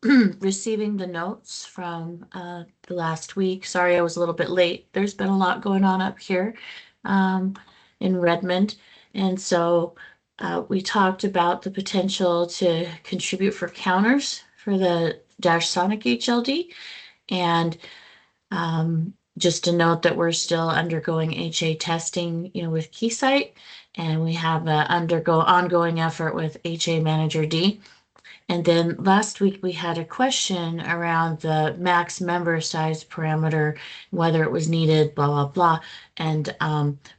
receiving the notes from the last week. Sorry, I was a little bit late. There's been a lot going on up here in Redmond. And so we talked about the potential to contribute for counters for the SONiC HLD. And just to note that we're still undergoing HA testing, with Keysight, and we have an ongoing effort with HAMgrD. And then last week we had a question around the max member size parameter, whether it was needed, blah, blah, blah. And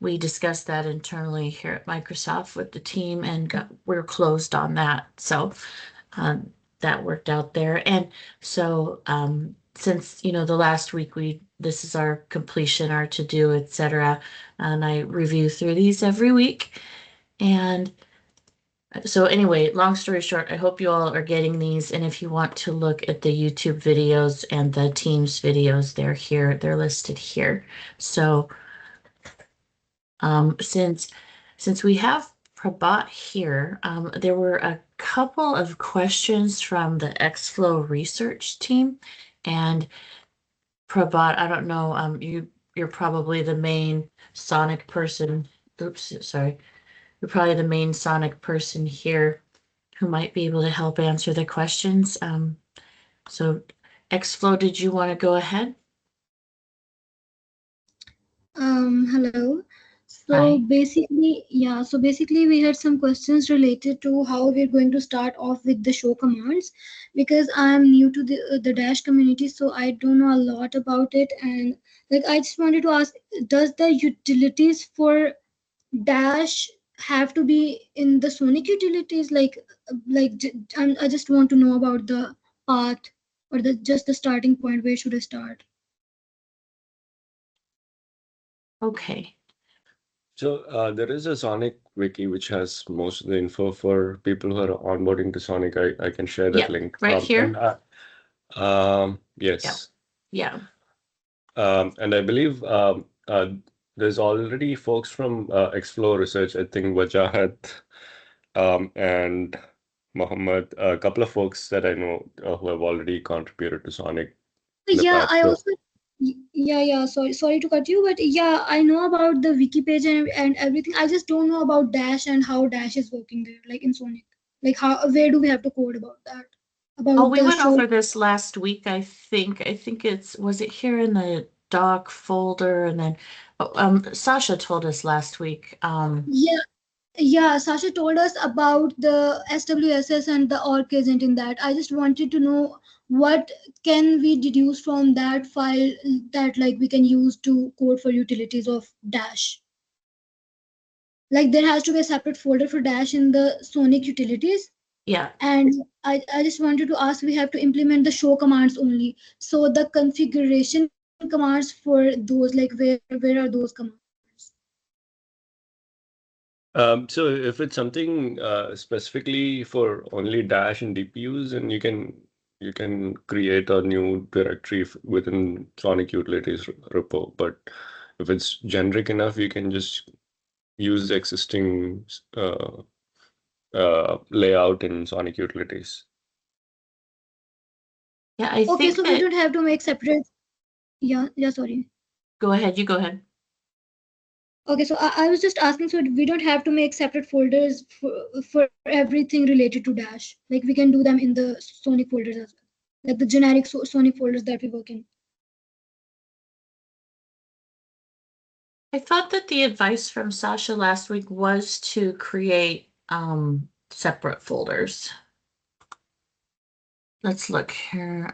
we discussed that internally here at Microsoft with the team, and we're closed on that. So that worked out there. And so since, the last week this is our completion, our to-do, etc. And I review through these every week. And so anyway, long story short, I hope you all are getting these. And if you want to look at the YouTube videos and the Teams videos, they're here. They're listed here. So since we have Prabhat here, there were a couple of questions from the XFlow research team. And Prabhat, I don't know, you're probably the main SONiC person. Oops, sorry. You're probably the main SONiC person here who might be able to help answer the questions. So XFlow, did you want to go ahead? Hello. Hi. So basically we had some questions related to how we're going to start off with the show commands, because I'm new to the Dash community, so I don't know a lot about it. And I just wanted to ask, does the utilities for Dash have to be in the SONiC utilities? I just want to know about the path, or just the starting point. Where should I start? Okay. So there is a SONiC wiki which has most of the info for people who are onboarding to SONiC. I can share that link. Right here. Yes. Yeah. And I believe there's already folks from XFlow Research. I think Wajahat and Mohammed, a couple of folks that I know who have already contributed to SONiC in the Yeah, past. I also sorry to cut you, but yeah, I know about the wiki page and everything. I just don't know about Dash and how Dash is working there, like in SONiC. Where do we have to code about that? About We the went show. over this last week, I think. Was it here in the doc folder? And then Sasha told us last week. Yeah, Sasha told us about the SWSS and the org agent in that. I just wanted to know what can we deduce from that file that we can use to code for utilities of Dash. There has to be a separate folder for Dash in the SONiC utilities. Yeah. And I just wanted to ask, we have to implement the show commands only. So the configuration commands for those, where are those commands? So if it's something specifically for only Dash and DPUs, and you can create a new directory within SONiC Utilities repo. But if it's generic enough, you can just use the existing layout in SONiC Utilities. Yeah, I think so we don't have to make separate. Yeah, sorry. Go ahead. You go ahead. Okay, so I was just asking, so we don't have to make separate folders for everything related to Dash. We can do them in the SONiC folders as well, the generic SONiC folders that we work in. I thought that the advice from Sasha last week was to create separate folders. Let's look here.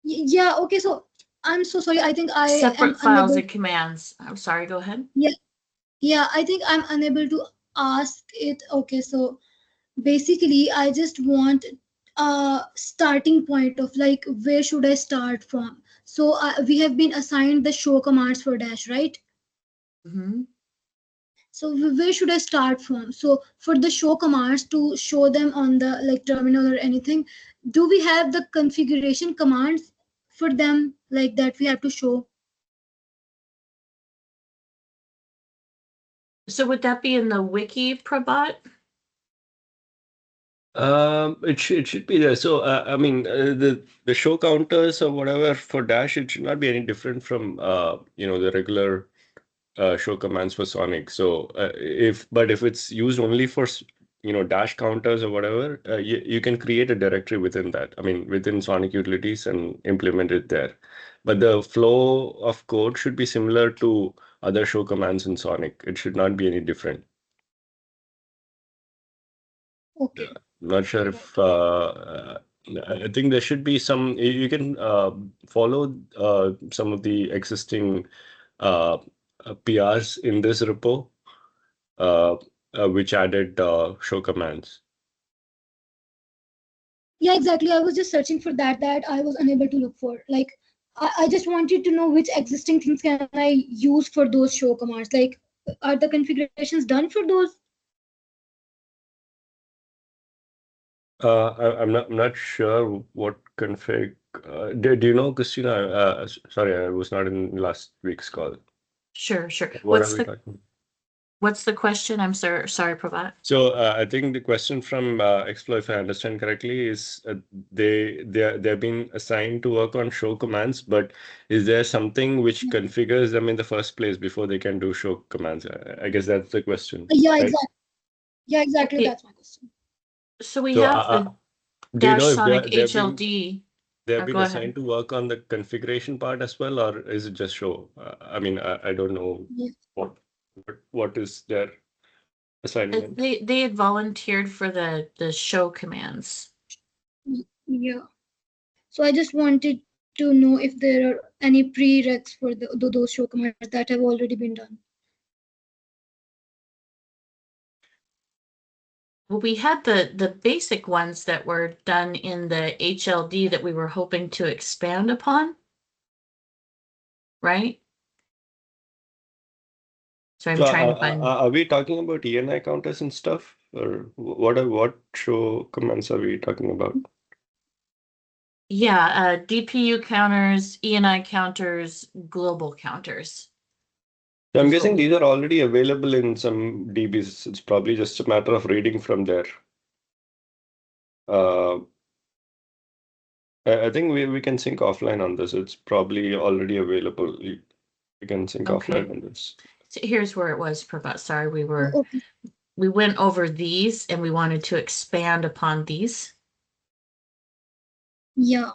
Yeah, okay, so I'm so sorry. I think I separate files and commands. I'm sorry, go ahead. Yeah, I think I'm unable to ask it. Okay, so basically I just want a starting point of where should I start from. So we have been assigned the show commands for Dash, right? So where should I start from? So for the show commands, to show them on the terminal or anything, do we have the configuration commands for them that we have to show? So would that be in the wiki, Prabhat? It should be there. So I mean the show counters or whatever for Dash, it should not be any different from the regular show commands for SONiC. So if it's used only for dash counters or whatever, you can create a directory within that. I mean within SONiC utilities and implement it there. But the flow of code should be similar to other show commands in SONiC. It should not be any different. Okay. I'm not sure if I think there should be some. You can follow some of the existing PRs in this repo, which added show commands. Yeah, exactly. I was just searching for that I was unable to look for. Like, I just wanted to know which existing things can I use for those show commands. Like, are the configurations done for those? I'm not sure what config. Do you know, Christina? Sorry, I was not in last week's call. Sure. What are we talking? What's the question? I'm sorry, Prabhat. So I think the question from Explo, if I understand correctly, is they're being assigned to work on show commands, but is there something which configures them in the first place before they can do show commands? I guess that's the question. Yeah, right? exactly. Yeah, exactly. Okay. That's my question. So we have the do you Dash know if SONiC they're HLD. they've been go assigned ahead. to work on the configuration part as well, or is it just show? I mean, I don't know what is their assignment. They had volunteered for the show commands. Yeah. So I just wanted to know if there are any prereqs for those show commands that have already been done. Well, we had the basic ones that were done in the HLD that we were hoping to expand upon, right? So I'm trying to find. Are we talking about ENI counters and stuff, or what show commands are we talking about? Yeah, DPU counters, ENI counters, global counters. So I'm guessing these are already available in some DBs. It's probably just a matter of reading from there. I think we can sync offline on this. It's probably already available. We can sync offline on this. So here's where it was, Prabhat. Sorry, we went over these and we wanted to expand upon these. Yeah.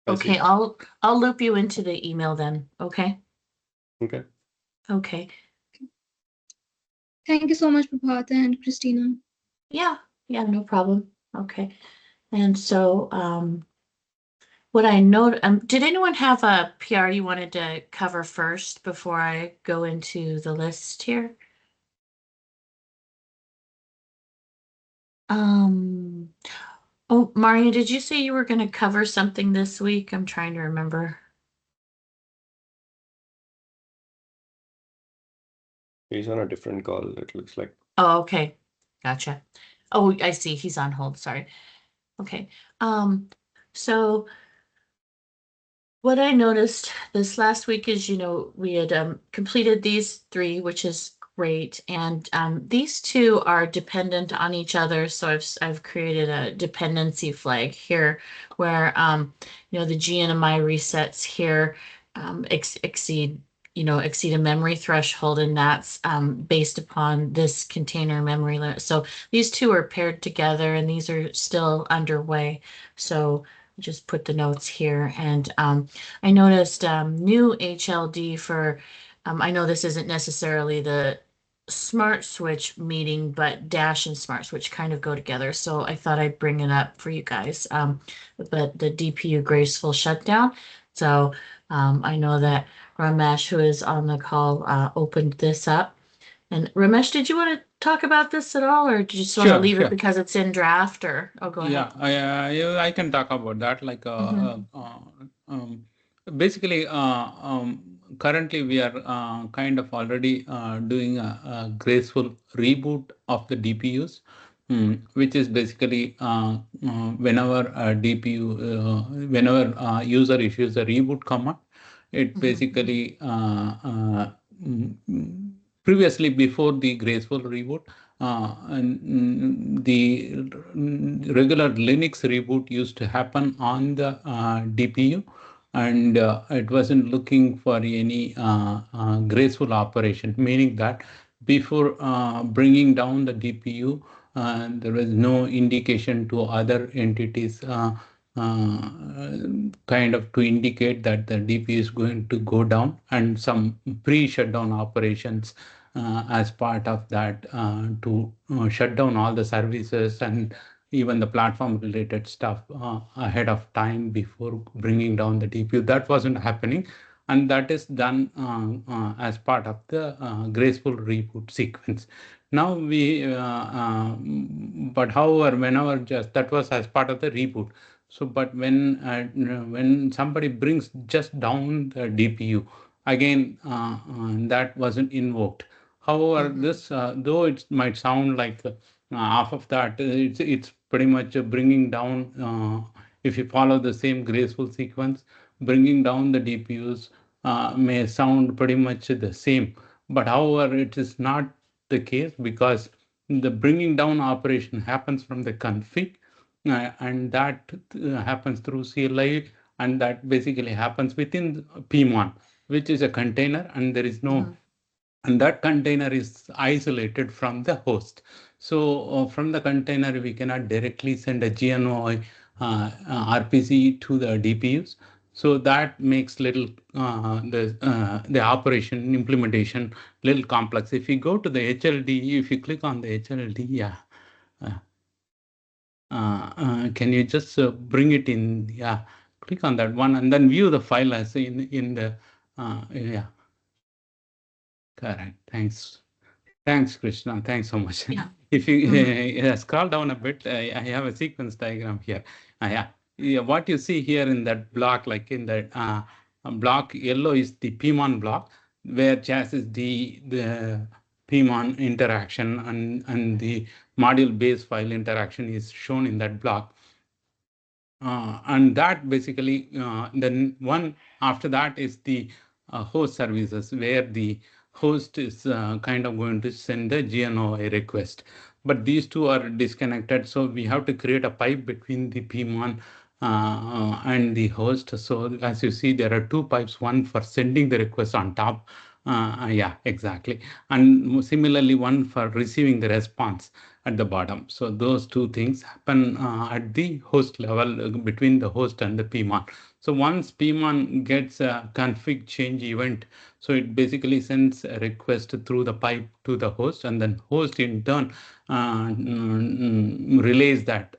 Okay, I'll loop you into the email then. Okay. Okay. Thank you so much, Prabhat and Christina. Yeah, no problem. Okay. And so what I know, did anyone have a PR you wanted to cover first before I go into the list here? Oh, Maria, did you say you were going to cover something this week? I'm trying to remember. He's on a different call, it looks like. Oh, okay. Gotcha. Oh, I see. He's on hold. Sorry. Okay. So what I noticed this last week is, we had completed these 3, which is great. And these 2 are dependent on each other. So I've created a dependency flag here where, the GNMI resets here exceed a memory threshold, and that's based upon this container memory limit. So these 2 are paired together, and these are still underway. So just put the notes here. And I noticed new HLD for, I know this isn't necessarily the smart switch meeting, but Dash and smart switch kind of go together. So I thought I'd bring it up for you guys. But the DPU Graceful Shutdown. So I know that Ramesh, who is on the call, opened this up. And Ramesh, did you want to talk about this at all, or do you just want to leave it because it's in draft? Or go ahead. Yeah, I can talk about that. Like basically, currently we are kind of already doing a graceful reboot of the DPUs, which is basically whenever user issues a reboot command, it basically previously, before the graceful reboot, and the regular Linux reboot used to happen on the DPU, and it wasn't looking for any graceful operation, meaning that before bringing down the DPU, there was no indication to other entities kind of to indicate that the DPU is going to go down, and some pre-shutdown operations as part of that to shut down all the services and even the platform related stuff ahead of time before bringing down the DPU. That wasn't happening, and that is done as part of the graceful reboot sequence. Now but however, whenever that was as part of the reboot. So, but when somebody brings just down the DPU, again, that wasn't invoked. However, this, though it might sound like half of that, it's pretty much bringing down, if you follow the same graceful sequence, bringing down the DPUs may sound pretty much the same. But however, it is not the case, because the bringing down operation happens from the config, and that happens through CLI, and that basically happens within PMON, which is a container, and there is no, and that container is isolated from the host. So from the container, we cannot directly send a GNOI RPC to the DPUs. So that makes little the operation implementation little complex. If you go to the HLD, if you click on the HLD, yeah. Can you just bring it in? Yeah, click on that one and then view the file as in the yeah. Correct. Thanks, Krishna. Thanks so much. Yeah. If you scroll down a bit, I have a sequence diagram here. Yeah, what you see here in that block, like in the block, yellow is the PMON block, where JAS is the PMON interaction, and the module base file interaction is shown in that block. And that basically, then one after that is the host services, where the host is kind of going to send the GNOI request. But these two are disconnected, so we have to create a pipe between the PMON and the host. So as you see, there are two pipes, one for sending the request on top. Yeah, exactly. And similarly, one for receiving the response at the bottom. So those two things happen at the host level between the host and the PMON. So once PMON gets a config change event, so it basically sends a request through the pipe to the host, and then host in turn relays that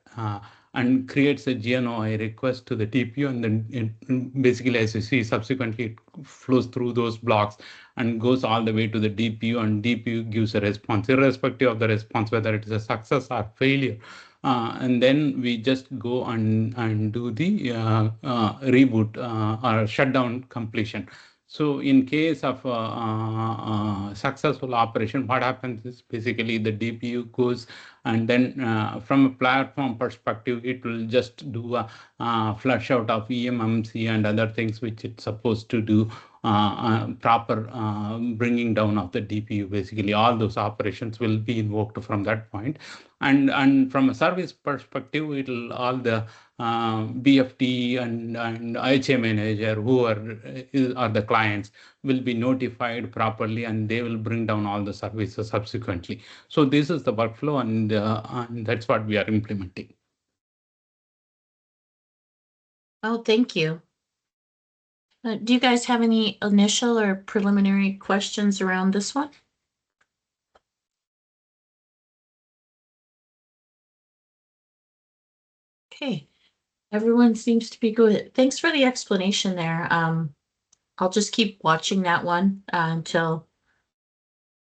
and creates a GNOI request to the DPU, and then it basically, as you see, subsequently it flows through those blocks and goes all the way to the DPU, and DPU gives a response, irrespective of the response, whether it is a success or failure. And then we just go and do the reboot or shutdown completion. So in case of successful operation, what happens is basically the DPU goes, and then from a platform perspective, it will just do a flush out of eMMC and other things which it's supposed to do, proper bringing down of the DPU. Basically, all those operations will be invoked from that point. And from a service perspective, it'll all the BFT and IHA manager, who are the clients, will be notified properly, and they will bring down all the services subsequently. So this is the workflow, and that's what we are implementing. Oh, thank you. Do you guys have any initial or preliminary questions around this one? Okay, everyone seems to be good. Thanks for the explanation there. I'll just keep watching that one until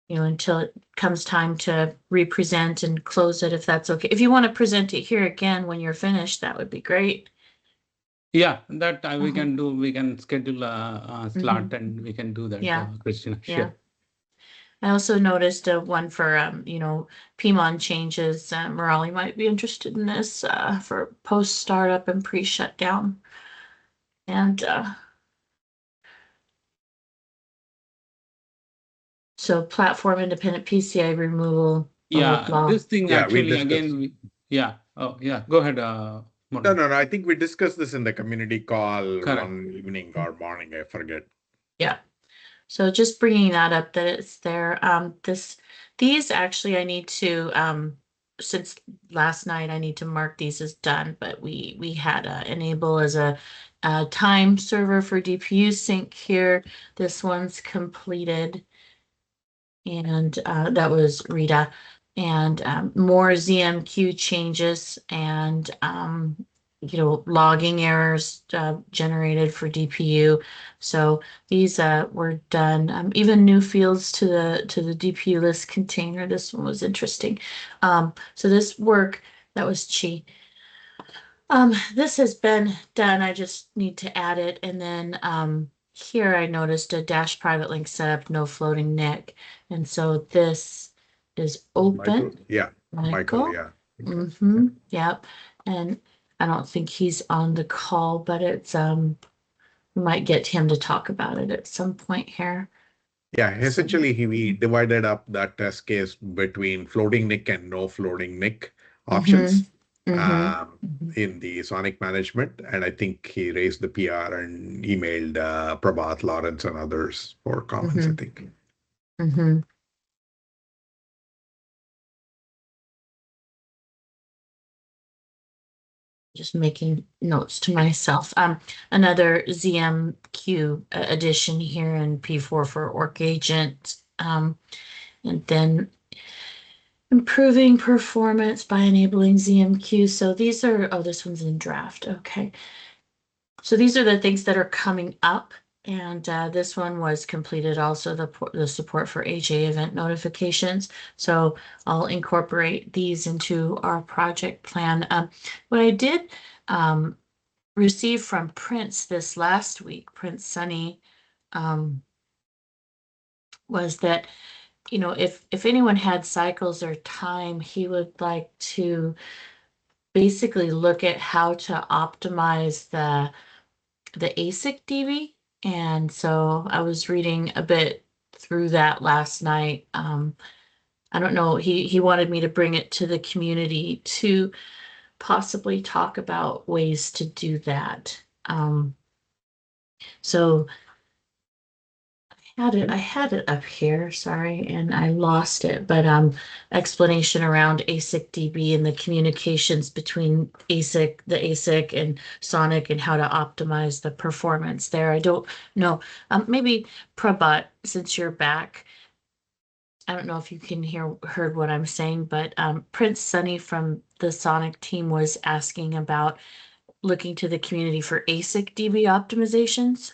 it comes time to represent and close it, if that's okay. If you want to present it here again when you're finished, that would be great. Yeah, that we can do. We can schedule a slot and we can do that. Yeah. Christina, sure. Yeah. I also noticed one for PMON changes. Murali might be interested in this for post startup and pre shutdown. And so So platform independent PCI removal. Yeah, blah. this thing Yeah, we actually discussed. again. Yeah. Oh, yeah. Go ahead. No, no, no. I think we discussed this in the community call Correct. one evening or morning. I forget. Yeah. So just bringing that up that it's there. These actually I need to since last night I need to mark these as done, but we had enable as a time server for DPU sync here. This one's completed, and that was Rita, and more ZMQ changes and logging errors generated for DPU. So these were done. Even new fields to the DPU list container. This one was interesting. So this work that was Chi. This has been done. I just need to add it, and then here I noticed a dash private link setup, no floating NIC, and so this is open. Michael? Yeah, Michael. Yeah. Mm-hmm. Yep. And I don't think he's on the call, but it's we might get him to talk about it at some point here. Yeah, essentially we divided up that test case between floating NIC and no floating NIC options in the SONiC management. And I think he raised the PR and emailed Prabhat, Lawrence, and others for comments, I think. Just making notes to myself. Another ZMQ addition here in P4 for Orc Agent. And then improving performance by enabling ZMQ. So these are, oh, this one's in draft. Okay. So these are the things that are coming up. And this one was completed also, the support for HA event notifications. So I'll incorporate these into our project plan. What I did receive from Prince this last week, Prince Sunny, was that, if anyone had cycles or time, he would like to basically look at how to optimize the ASIC DB. And so I was reading a bit through that last night. I don't know, he wanted me to bring it to the community to possibly talk about ways to do that. So I had it up here, sorry, and I lost it, but explanation around ASIC DB and the communications between the ASIC and SONiC and how to optimize the performance there. I don't know. Maybe Prabhat, since you're back, I don't know if you can heard what I'm saying, but Prince Sunny from the SONiC team was asking about looking to the community for ASIC DB optimizations.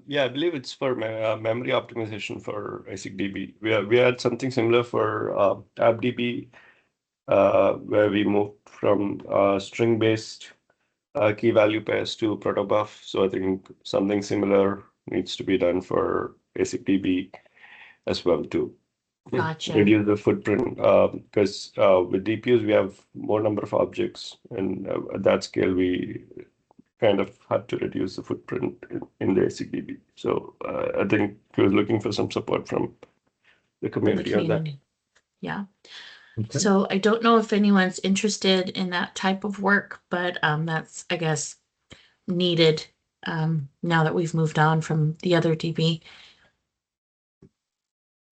Yeah, I believe it's for memory optimization for ASIC DB. We had something similar for AppDB, where we moved from string-based key value pairs to protobuf. So I think something similar needs to be done for ASIC DB as well too. Gotcha. Reduce the footprint because with DPUs we have more number of objects, and at that scale we kind of had to reduce the footprint in the ASIC DB. So I think he was looking for some support from the community on that. Yeah. Okay. So I don't know if anyone's interested in that type of work, but that's, I guess, needed now that we've moved on from the other DB.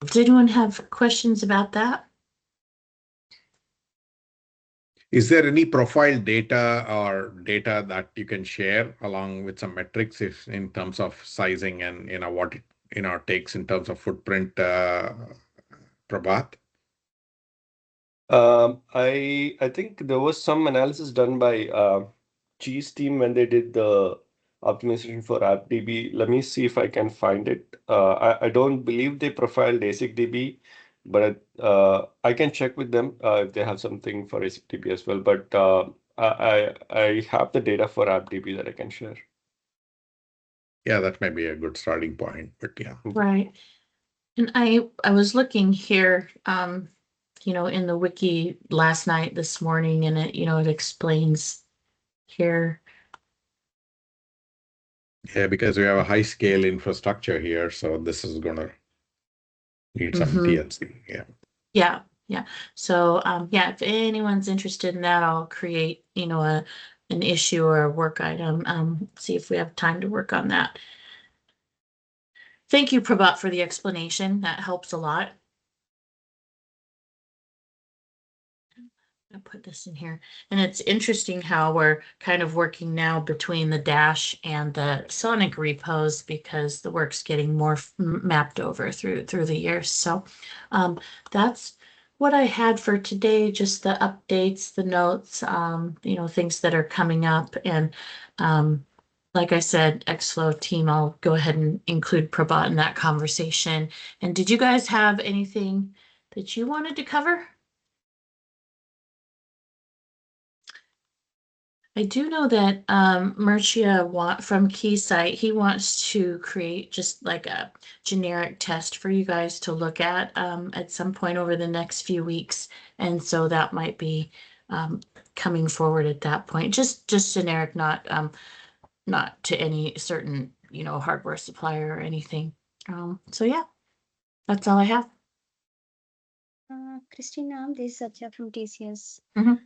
Does anyone have questions about that? Is there any profile data or data that you can share along with some metrics if in terms of sizing and what it takes in terms of footprint, Prabhat? I think there was some analysis done by Cheese team when they did the optimization for AppDB. Let me see if I can find it. I don't believe they profiled ASIC DB, but I can check with them if they have something for ASIC DB as well. But I have the data for AppDB that I can share. Yeah, that may be a good starting point, but yeah. Right. And I was looking here, in the wiki last night, this morning, and it explains here. Yeah, because we have a high scale infrastructure here, so this is gonna need some TLC. Yeah. Yeah, yeah. So yeah, if anyone's interested in that, I'll create, an issue or a work item. See if we have time to work on that. Thank you, Prabhat, for the explanation. That helps a lot. I'll put this in here. And it's interesting how we're kind of working now between the Dash and the SONiC repos because the work's getting more mapped over through the years. So that's what I had for today, just the updates, the notes, things that are coming up. And like I said, Xflow team, I'll go ahead and include Prabhat in that conversation. And did you guys have anything that you wanted to cover? I do know that Murcia from Keysight, he wants to create just like a generic test for you guys to look at some point over the next few weeks. And so that might be coming forward at that point. Just generic, not to any certain, hardware supplier or anything. So yeah, that's all I have. Christina, this is Satya from TCS. Mhm.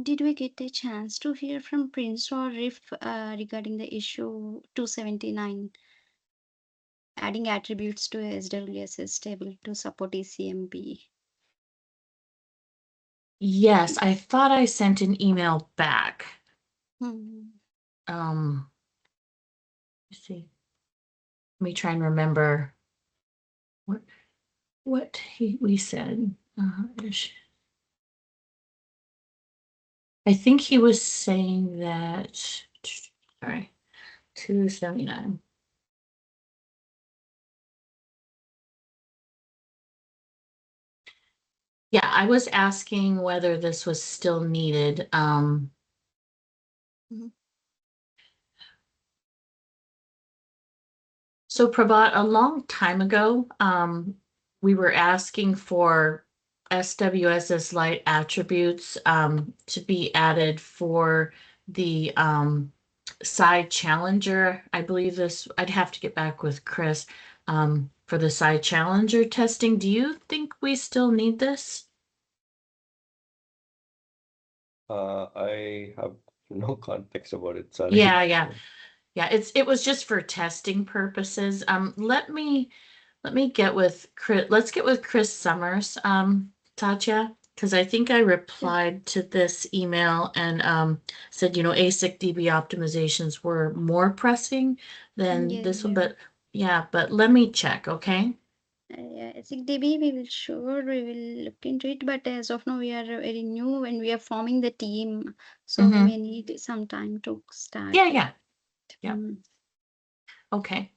Did we get a chance to hear from Prince or Riff regarding the issue 279, adding attributes to SWSS table to support ECMP? Yes, I thought I sent an email back. Hmm. Let's see. Let me try and remember what we said. I think he was saying that. Sorry, 279. Yeah, I was asking whether this was still needed. So Prabhat, a long time ago, we were asking for SWSS Lite attributes to be added for the side challenger. I believe this, I'd have to get back with Chris for the side challenger testing. Do you think we still need this? I have no context about it. Sorry. Yeah. It was just for testing purposes. Let me get with Chris. Let's get with Chris Summers, Tatya, because I think I replied to this email and said, ASIC DB optimizations were more pressing than this one, but let me check, okay? Yeah, ASIC DB, we will look into it, but as of now, we are very new and we are forming the team, so we may need some time to start. Yeah. Okay.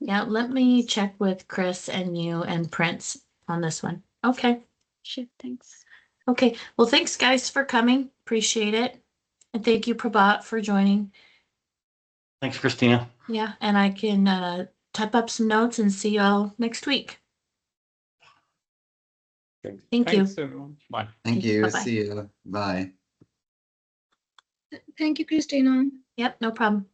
Yeah, let me check with Chris and you and Prince on this one. Okay. Sure, thanks. Okay. Well, thanks guys for coming. Appreciate it. And thank you, Prabhat, for joining. Thanks, Christina. Yeah, and I can type up some notes and see y'all next week. Thanks. Thank you. Thanks, everyone. Bye. Thank you. Bye-bye. See you. Bye. Thank you, Christina. Yep, no problem.